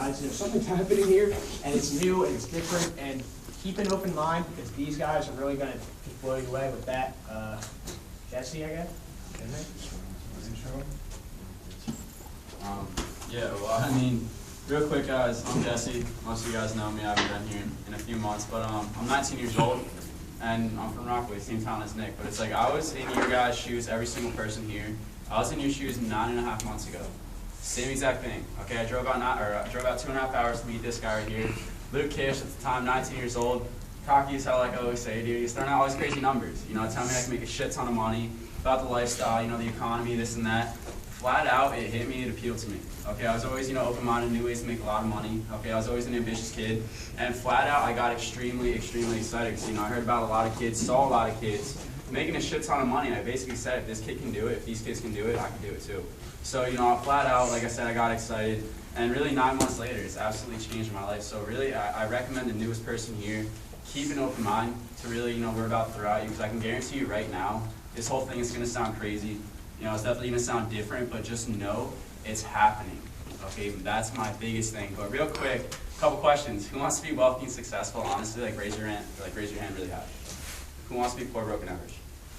guys. Something's happening here, and it's new and it's different. And keep an open mind because these guys are really going to blow you away with that. Jesse, I guess. Yeah, well, I mean, real quick, guys, I'm Jesse. Most of you guys know me. I haven't been here in a few months, but I'm 19 years old, and I'm from Rockaway, same town as Nick. But it's like I was in your guys' shoes, every single person here. I was in your shoes 9.5 months ago. Same exact thing. Okay, I drove out 2.5 hours to meet this guy right here. Luke Kish, at the time, 19 years old. Cocky as hell, like I always say, dude. He's throwing out all these crazy numbers. You know, telling me I can make a shit ton of money, about the lifestyle, you know, the economy, this and that. Flat out, it hit me, it appealed to me. Okay, I was always, you know, open-minded, new ways to make a lot of money. Okay, I was always an ambitious kid. And flat out, I got extremely, extremely excited. Because, you know, I heard about a lot of kids, saw a lot of kids making a shit ton of money. And I basically said, if this kid can do it, if these kids can do it, I can do it too. So, you know, flat out, like I said, I got excited. And really, 9 months later, it's absolutely changed my life. So really, I recommend the newest person here, keep an open mind to really, you know, we're about to throw at you. Because I can guarantee you right now, this whole thing is going to sound crazy. You know, it's definitely going to sound different, but just know it's happening. Okay, that's my biggest thing. But real quick, a couple questions. Who wants to be wealthy and successful? Honestly, like raise your hand really high. Who wants to be poor, broke, and average?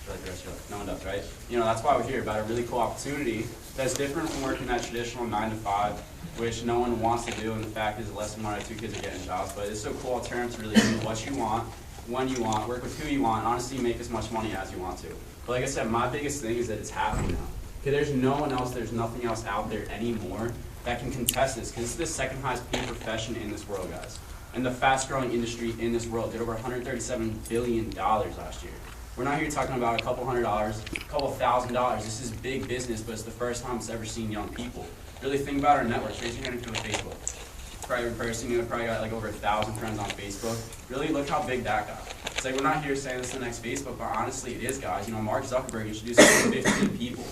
Like the rest of your life? No one does, right? You know, that's why we're here, about a really cool opportunity that's different from working that traditional 9 to 5, which no one wants to do, and the fact is less than 1 out of 2 kids are getting jobs. But it's a cool alternative to really do what you want, when you want, work with who you want, honestly make as much money as you want to. But like I said, my biggest thing is that it's happening now. Okay, there's no one else, there's nothing else out there anymore that can contest this, because it's the second highest paid profession in this world, guys. And the fast growing industry in this world did over $137 billion last year. We're not here talking about a couple $100, a couple $1,000. This is big business, but it's the first time it's ever seen young people. Really think about our networks. Raise your hand if you're on Facebook. Probably every person, you know, probably got like over 1,000 friends on Facebook. Really look how big that got. It's like we're not here saying this is the next Facebook, but honestly it is, guys. You know, Mark Zuckerberg introduced 15 people.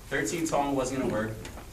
13 told him it wasn't going to work.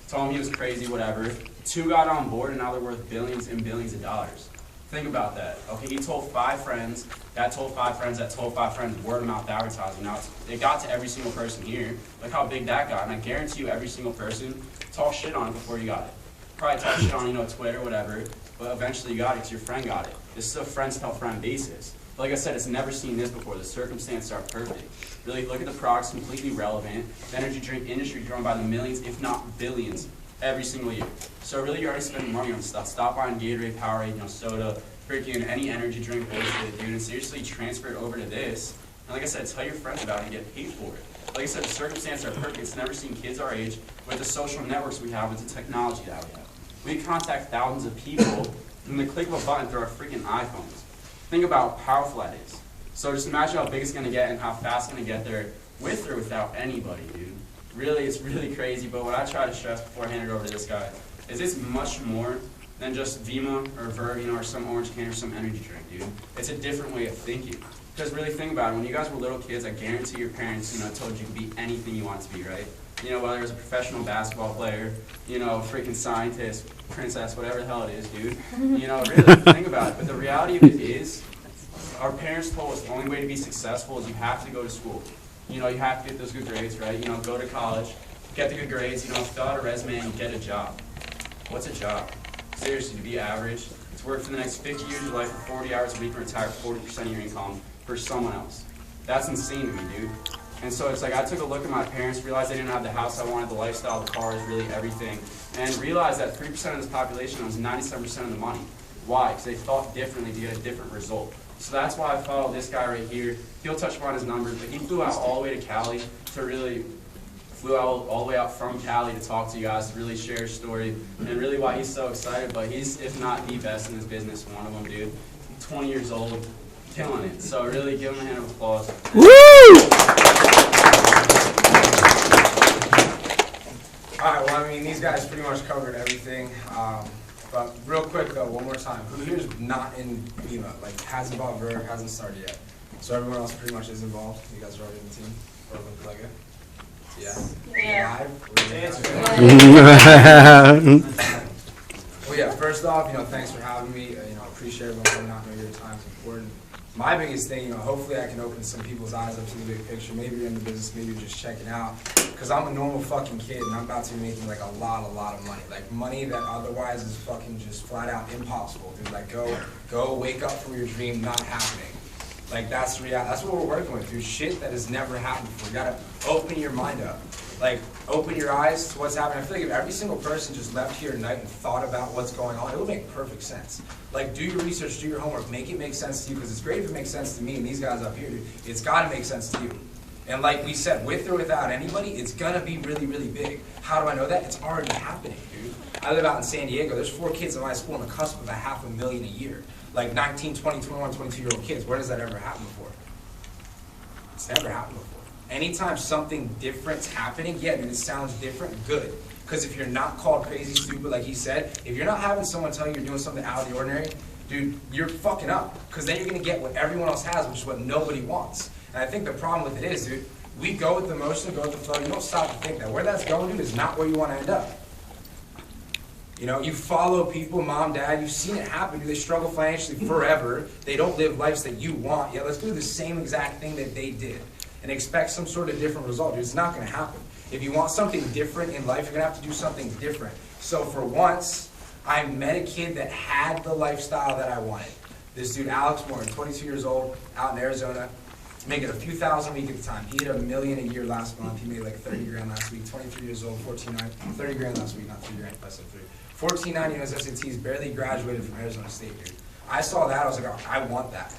Told him he was crazy, whatever. 2 got on board, and now they're worth billions and billions of dollars. Think about that. Okay, he told 5 friends, that told 5 friends, that told 5 friends, word of mouth advertising. Now, it got to every single person here. Look how big that got. And I guarantee you every single person talked shit on it before you got it. Probably talked shit on, you know, Twitter, whatever. But eventually you got it because your friend got it. This is a friends tell friend basis. But like I said, it's never seen this before. The circumstances are perfect. Really, look at the products, completely relevant. The energy drink industry growing by the millions, if not billions, every single year. So really, you're already spending money on stuff. Stop buying Gatorade, Powerade, you know, soda, freaking any energy drink bullshit, dude, and seriously transfer it over to this. And like I said, tell your friends about it and get paid for it. Like I said, the circumstances are perfect. It's never seen kids our age with the social networks we have, with the technology that we have. We can contact thousands of people from the click of a button through our freaking iPhones. Think about how powerful that is. So just imagine how big it's going to get and how fast it's going to get there with or without anybody, dude. Really, it's really crazy, but what I try to stress before I hand it over to this guy is it's much more than just Vemma or Verve, you know, or some orange can or some energy drink, dude. It's a different way of thinking. Because really think about it, when you guys were little kids, I guarantee your parents, you know, told you to be anything you want to be, right? You know, whether it was a professional basketball player, you know, freaking scientist, princess, whatever the hell it is, dude. You know, really think about it. But the reality of it is, our parents told us the only way to be successful is you have to go to school. You know, you have to get those good grades, right? You know, go to college, get the good grades, you know, fill out a resume and get a job. What's a job? Seriously, to be average, it's work for the next 50 years of your life for 40 hours a week and retire 40% of your income for someone else. That's insane to me, dude. And so it's like I took a look at my parents, realized they didn't have the house I wanted, the lifestyle, the cars, really everything, and realized that 3% of this population owns 97% of the money. Why? Because they thought differently to get a different result. So that's why I follow this guy right here. He'll touch upon his numbers, but he flew out all the way to Cali to really, flew out all the way out from Cali to talk to you guys, to really share his story, and really why he's so excited. But he's, if not the best in his business, one of them, dude. 20 years old, killing it. So really give him a hand of applause. Woo! All right, well, I mean, these guys pretty much covered everything. But real quick, though, one more time. Who here is not in Vemma? Like, hasn't bought Verve, hasn't started yet? So everyone else pretty much is involved. You guys are already in the team? Or look like it? Yeah. Well, yeah, first off, you know, thanks for having me. You know, I appreciate everyone coming out. I know your time's important. My biggest thing, hopefully I can open some people's eyes up to the big picture. Maybe you're in the business, maybe you're just checking out. Because I'm a normal fucking kid and I'm about to be making like a lot of money. Like money that otherwise is fucking just flat out impossible, dude. Like go wake up from your dream not happening. Like that's reality. That's what we're working with, dude. Shit that has never happened before. You gotta open your mind up. Like, open your eyes to what's happening. I feel like if every single person just left here tonight and thought about what's going on, it would make perfect sense. Like, do your research, do your homework, make it make sense to you, because it's great if it makes sense to me and these guys up here, dude. It's gotta make sense to you. And like we said, with or without anybody, it's gonna be really, really big. How do I know that? It's already happening, dude. I live out in San Diego. There's 4 kids in my school on the cusp of $500,000 a year. Like 19, 20, 21, 22-year-old kids. Where does that ever happen before? It's never happened before. Anytime something different's happening, yeah, dude, it sounds different, good. Because if you're not called crazy, stupid, like he said, if you're not having someone tell you you're doing something out of the ordinary, dude, you're fucking up. Because then you're going to get what everyone else has, which is what nobody wants. And I think the problem with it is, dude, we go with the motion, go with the flow. You don't stop to think that. Where that's going, dude, is not where you want to end up. You follow people, mom, dad, you've seen it happen. Dude, they struggle financially forever. They don't live lives that you want. Yeah, let's do the same exact thing that they did and expect some sort of different result. Dude, it's not going to happen. If you want something different in life, you're going to have to do something different. So for once, I met a kid that had the lifestyle that I wanted. This dude, Alex Moore, 22 years old, out in Arizona, making a few thousand a week at the time. He hit $1 million a year last month. He made like 30 grand last week. 23 years old, 14.9, 30 grand last week, not 3 grand, I said 3. 14.9 on his SATs, barely graduated from Arizona State, dude. I saw that, I was like, oh, I want that.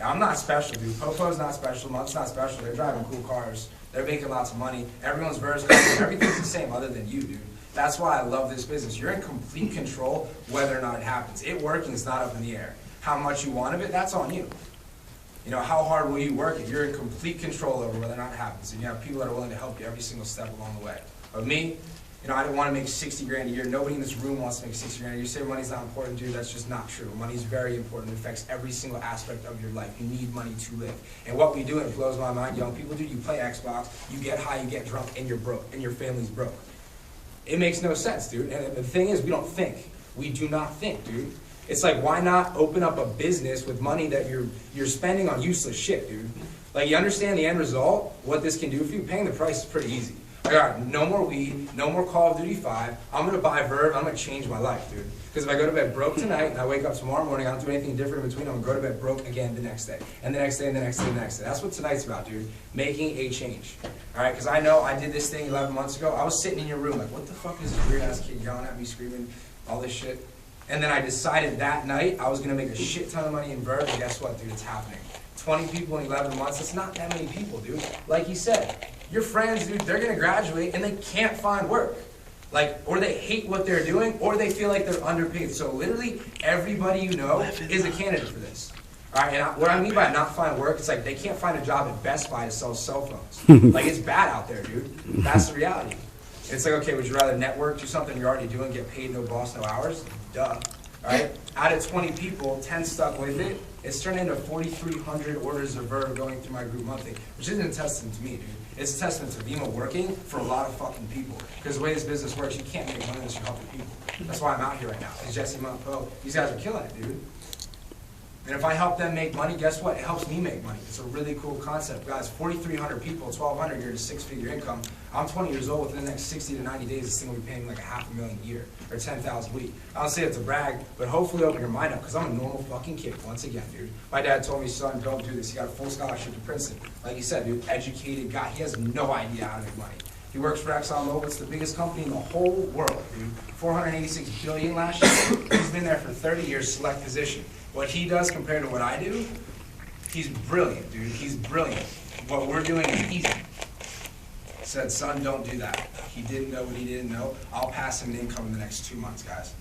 I'm not special, dude. Popo's not special, Mundt's not special. They're driving cool cars. They're making lots of money. Everyone's versatile. Everything's the same other than you, dude. That's why I love this business. You're in complete control whether or not it happens. It working is not up in the air. How much you want of it, that's on you. How hard will you work it? You're in complete control over whether or not it happens. And you have people that are willing to help you every single step along the way. But me, I didn't want to make 60 grand a year. Nobody in this room wants to make 60 grand a year. You say money's not important, dude. That's just not true. Money's very important. It affects every single aspect of your life. You need money to live. And what we do, and it blows my mind, young people do, you play Xbox, you get high, you get drunk, and you're broke, and your family's broke. It makes no sense, dude. And the thing is, we don't think. We do not think, dude. It's like, why not open up a business with money that you're spending on useless shit, dude? Like, you understand the end result, what this can do for you? Paying the price is pretty easy. All right, no more weed, no more Call of Duty 5. I'm going to buy Verve. I'm going to change my life, dude. Because if I go to bed broke tonight and I wake up tomorrow morning, I don't do anything different in between, I'm going to go to bed broke again the next day. And the next day, and the next day, and the next day. That's what tonight's about, dude. Making a change. All right, because I know I did this thing 11 months ago. I was sitting in your room like, what the fuck is this weird-ass kid yelling at me, screaming, all this shit? And then I decided that night I was going to make a shit ton of money in Verve, and guess what, dude? It's happening. 20 people in 11 months, that's not that many people, dude. Like he said, your friends, dude, they're going to graduate and they can't find work. Or they hate what they're doing, or they feel like they're underpaid. So literally everybody you know is a candidate for this. All right, and what I mean by not find work, it's like they can't find a job at Best Buy to sell cell phones. Like, it's bad out there, dude. That's the reality. It's like, okay, would you rather network, do something you're already doing, get paid, no boss, no hours? Duh. All right? Out of 20 people, 10 stuck with it. It's turned into 4,300 orders of Verve going through my group monthly, which isn't a testament to me, dude. It's a testament to Vemma working for a lot of fucking people. Because the way this business works, you can't make money unless you're helping people. That's why I'm out here right now. It's Jesse, Mundt, Poe. These guys are killing it, dude. And if I help them make money, guess what? It helps me make money. It's a really cool concept. Guys, 4,300 people, 1,200 a year to 6-figure income. I'm 20 years old. Within the next 60 to 90 days, this thing will be paying like $500,000 a year, or 10,000 a week. I don't say it to brag, but hopefully open your mind up, because I'm a normal fucking kid, once again, dude. My dad told me, son, don't do this. He got a full scholarship to Princeton. Like you said, dude, educated guy. He has no idea how to make money. He works for ExxonMobil. It's the biggest company in the whole world, dude. $486 billion last year. He's been there for 30 years, select position. What he does compared to what I do, he's brilliant, dude. He's brilliant. What we're doing is easy. Said, son, don't do that. He didn't know what he didn't know. I'll pass him an income in the next 2 months, guys.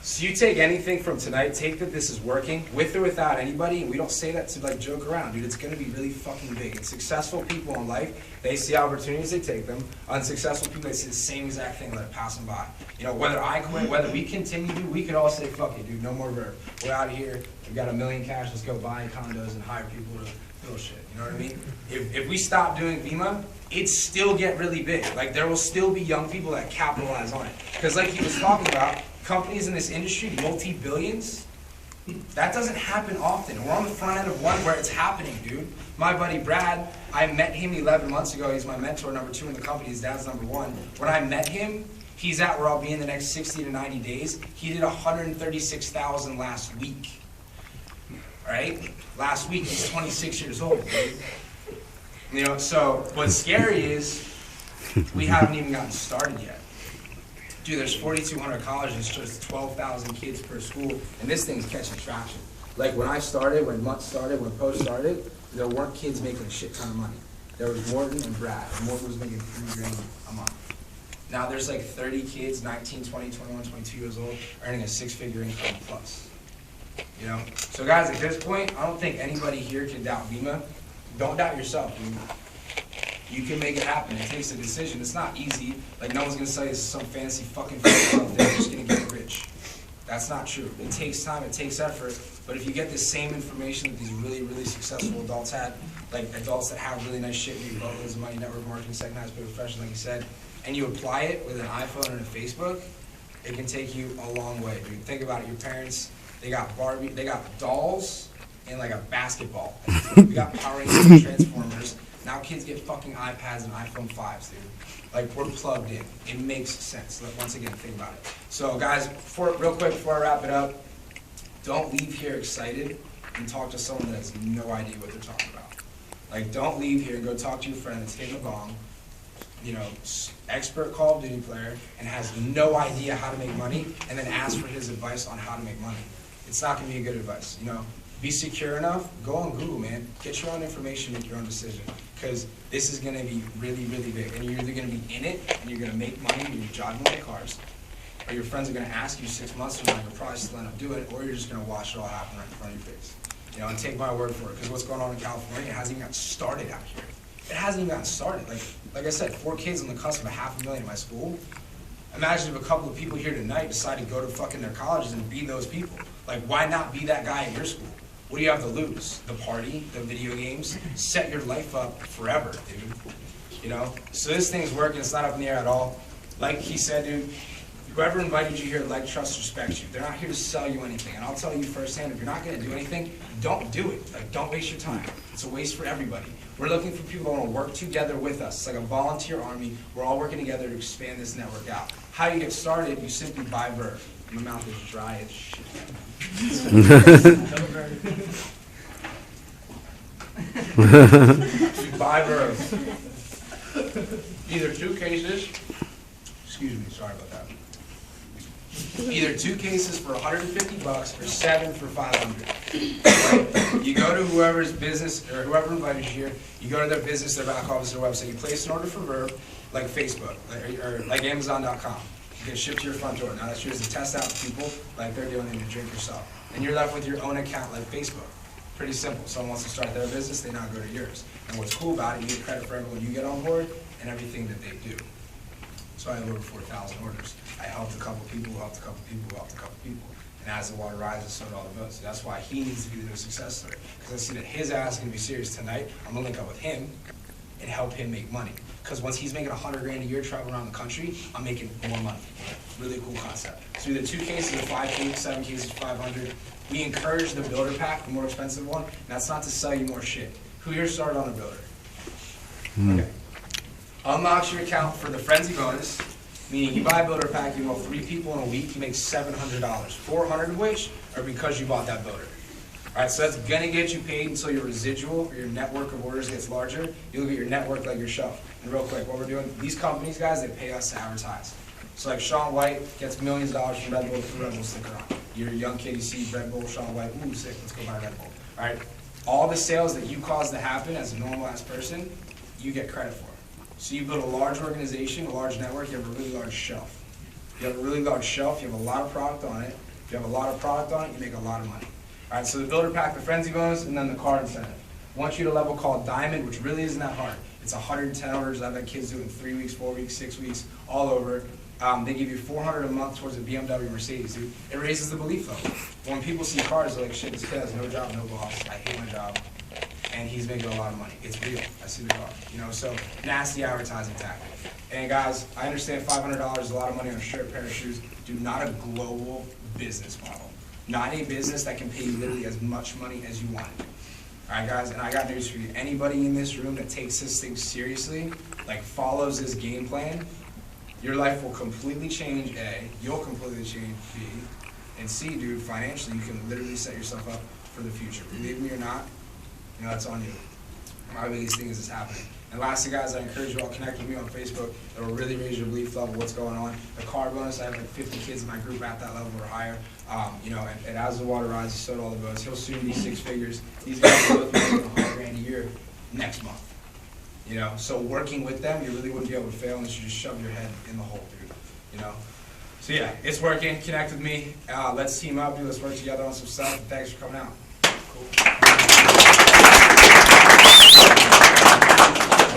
So you take anything from tonight, take that this is working, with or without anybody, and we don't say that to like joke around, dude. It's gonna be really fucking big. And successful people in life, they see opportunities, they take them. Unsuccessful people, they see the same exact thing, let it pass them by. Whether I quit, whether we continue, dude, we could all say, fuck it, dude, no more Verve. We're out of here, we got $1 million cash, let's go buy condos and hire people to build shit, you know what I mean? If we stop doing Vemma, it'd still get really big. Like, there will still be young people that capitalize on it. Because like he was talking about, companies in this industry, multi-billions, That doesn't happen often. We're on the front end of one where it's happening, dude. My buddy Brad, I met him 11 months ago. He's my mentor, number 2 in the company. His dad's number 1. When I met him, he's at where I'll be in the next 60 to 90 days. He did 136,000 last week. All right? Last week, he's 26 years old, dude. You know, so what's scary is we haven't even gotten started yet. Dude, there's 4,200 colleges, just 12,000 kids per school, and this thing's catching traction. Like when I started, when Mundt started, when Post started, there weren't kids making a shit ton of money. There was Morton and Brad, and Morton was making $3 grand a month. Now there's like 30 kids, 19, 20, 21, 22 years old, earning a 6-figure income plus. You know? So guys, at this point, I don't think anybody here can doubt Vemma. Don't doubt yourself, dude. You can make it happen. It takes a decision. It's not easy. Like, no one's going to say this is some fancy fucking thing out there just going to get rich. That's not true. It takes time. It takes effort. But if you get the same information that these really, really successful adults had, like adults that have really nice shit, make boatloads of money, network marketing, second highest paid profession, like you said, and you apply it with an iPhone and a Facebook, it can take you a long way, dude. Think about it. Your parents, they got dolls and like a basketball. We got Power Rangers and Transformers. Now kids get fucking iPads and iPhone 5s, dude. Like, we're plugged in. It makes sense. Like, once again, think about it. So, guys, real quick before I wrap it up, don't leave here excited and talk to someone that has no idea what they're talking about. Like, don't leave here and go talk to your friend that's hitting a bong, you know, expert Call of Duty player, and has no idea how to make money, and then ask for his advice on how to make money. It's not going to be a good advice, you know. Be secure enough, go on Google, man. Get your own information, make your own decision. Because this is going to be really, really big. And you're either going to be in it, and you're going to make money, and you're driving like cars, or your friends are going to ask you 6 months from now, you'll probably still end up doing it, or you're just going to watch it all happen right in front of your face. You know, and take my word for it. Because what's going on in California, it hasn't even gotten started out here. It hasn't even gotten started. Like I said, 4 kids on the cusp of $500,000 in my school. Imagine if a couple of people here tonight decide to go to fucking their colleges and be those people. Like, why not be that guy at your school? What do you have to lose? The party, the video games? Set your life up forever, dude. You know? So this thing's working. It's not up in the air at all. Like he said, dude, whoever invited you here, like, trust, respect you. They're not here to sell you anything. And I'll tell you firsthand, if you're not going to do anything, don't do it. Like, don't waste your time. It's a waste for everybody. We're looking for people who want to work together with us. It's like a volunteer army. We're all working together to expand this network out. How you get started, you simply buy Verve. My mouth is dry as shit. You buy Verve. Either 2 cases, excuse me, sorry about that. Either 2 cases for $150 or 7 for $500. You go to whoever's business or whoever invited you here. You go to their business, their back office, their website. You place an order for Verve, like Facebook or like Amazon.com. You get shipped to your front door. Now that's yours to test out to people like they're doing and to drink yourself. And you're left with your own account like Facebook. Pretty simple. Someone wants to start their business, they now go to yours. And what's cool about it, you get credit for everyone you get on board and everything that they do. So I have over 4,000 orders. I helped a couple people, helped a couple people, helped a couple people. And as the water rises, so do all the boats. So that's why he needs to be the new success story. Because I see that his ass is going to be serious tonight. I'm going to link up with him and help him make money. Because once he's making $100 grand a year traveling around the country, I'm making more money. Really cool concept. So either 2 cases of 5 cases, 7 cases, 500. We encourage the builder pack, the more expensive one. And that's not to sell you more shit. Who here started on a builder? Okay. Unlocks your account for the frenzy bonus, meaning you buy a builder pack, you know 3 people in a week, you make $700. 400 of which are because you bought that builder. All right, so that's gonna get you paid until your residual or your network of orders gets larger. You look at your network like your shelf. And real quick, what we're doing, these companies, guys, they pay us to advertise. So like Sean White gets millions of dollars from Red Bull for Red Bull sticker on. You're a young kid, you see Red Bull, Sean White, ooh, sick, let's go buy Red Bull. All right, all the sales that you cause to happen as a normal ass person, you get credit for. So you build a large organization, a large network, you have a really large shelf. You have a really large shelf, you have a lot of product on it. If you have a lot of product on it, you make a lot of money. All right, so the builder pack, the frenzy bonus, and then the card incentive. I want you to level called Diamond, which really isn't that hard. It's 110 orders. I've had kids do it in 3 weeks, 4 weeks, 6 weeks, all over. They give you $400 a month towards a BMW Mercedes, dude. It raises the belief level. When people see cars, they're like, shit, this kid has no job, no boss. I hate my job. And he's making a lot of money. It's real. I see the car. You know, so nasty advertising tactic. And guys, I understand $500 is a lot of money on a shirt, pair of shoes. Dude, not a global business model. not a business that can pay you literally as much money as you want. All right, guys, and I got news for you. Anybody in this room that takes this thing seriously, like follows this game plan, your life will completely change, A, you'll completely change, B, and C, dude, financially, you can literally set yourself up for the future. Believe me or not, you know, that's on you. My biggest thing is this happening. And lastly, guys, I encourage you all, connect with me on Facebook. It'll really raise your belief level, what's going on. The car bonus, I have like 50 kids in my group at that level or higher. You know, and as the water rises, so do all the boats. He'll soon be 6 figures. These guys will both be making $100,000 a year next month. You know, so working with them, you really wouldn't be able to fail unless you just shove your head in the hole, dude. You know? So yeah, it's working. Connect with me. Let's team up, dude. Let's work together on some stuff. Thanks for coming out. Cool.